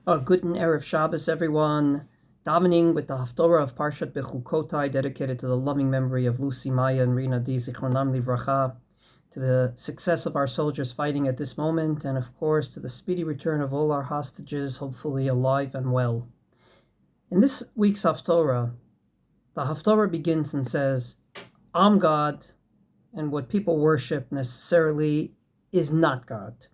Guten Erev Shabbos, everyone. Davening with the Haftorah of Parshat Bechukotai, dedicated to the loving memory of Lucy, Maya, and Rina D. Zichronam Livracha, to the success of our soldiers fighting at this moment, and of course to the speedy return of all our hostages, hopefully alive and well. In this week's Haftorah, the Haftorah begins and says, I'm God, and what people worship necessarily is not God.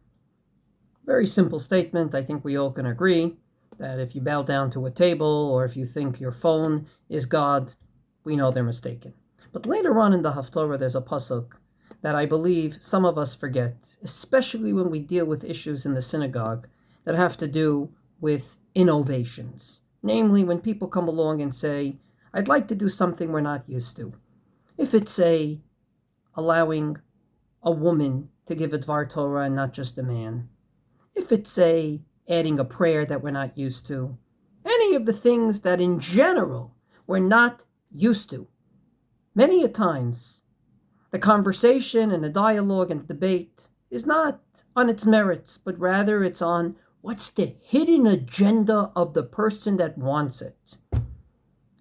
Very simple statement. I think we all can agree that if you bow down to a table or if you think your phone is God, we know they're mistaken. But later on in the Haftorah, there's a pasuk that I believe some of us forget, especially when we deal with issues in the synagogue that have to do with innovations. Namely, when people come along and say, I'd like to do something we're not used to. If it's allowing a woman to give a Dvar Torah and not just a man. If it's adding a prayer that we're not used to, any of the things that in general we're not used to. Many a times, the conversation and the dialogue and the debate is not on its merits, but rather it's on what's the hidden agenda of the person that wants it.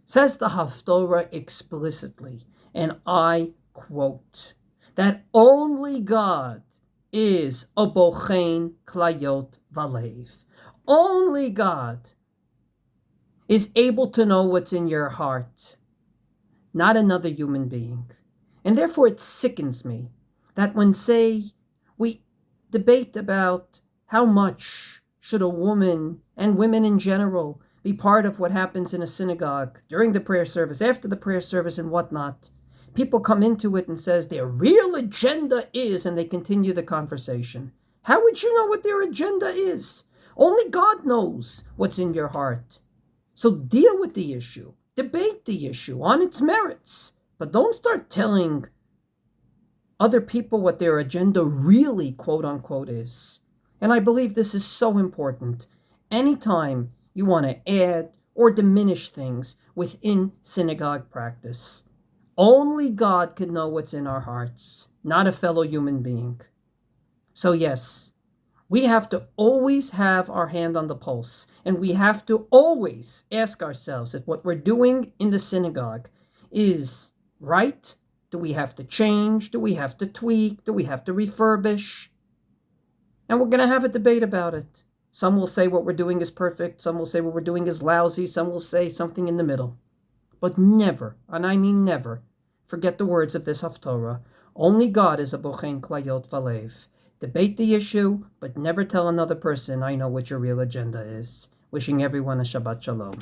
Says the Haftorah explicitly, and I quote, that only God is a bochein klayot valev. Only God is able to know what's in your heart, not another human being. And therefore it sickens me that when, we debate about how much should a woman and women in general be part of what happens in a synagogue during the prayer service, after the prayer service and whatnot, people come into it and says their real agenda is, and they continue the conversation. How would you know what their agenda is? Only God knows what's in your heart. So deal with the issue, debate the issue on its merits, but don't start telling other people what their agenda really, quote unquote, is. And I believe this is so important. Anytime you want to add or diminish things within synagogue practice, only God can know what's in our hearts, not a fellow human being. So yes, we have to always have our hand on the pulse, and we have to always ask ourselves if what we're doing in the synagogue is right. Do we have to change? Do we have to tweak? Do we have to refurbish? And we're going to have a debate about it. Some will say what we're doing is perfect. Some will say what we're doing is lousy. Some will say something in the middle. But never, and I mean never, forget the words of this Haftorah. Only God is a bochein klayot valev. Debate the issue, but never tell another person, I know what your real agenda is. Wishing everyone a Shabbat Shalom.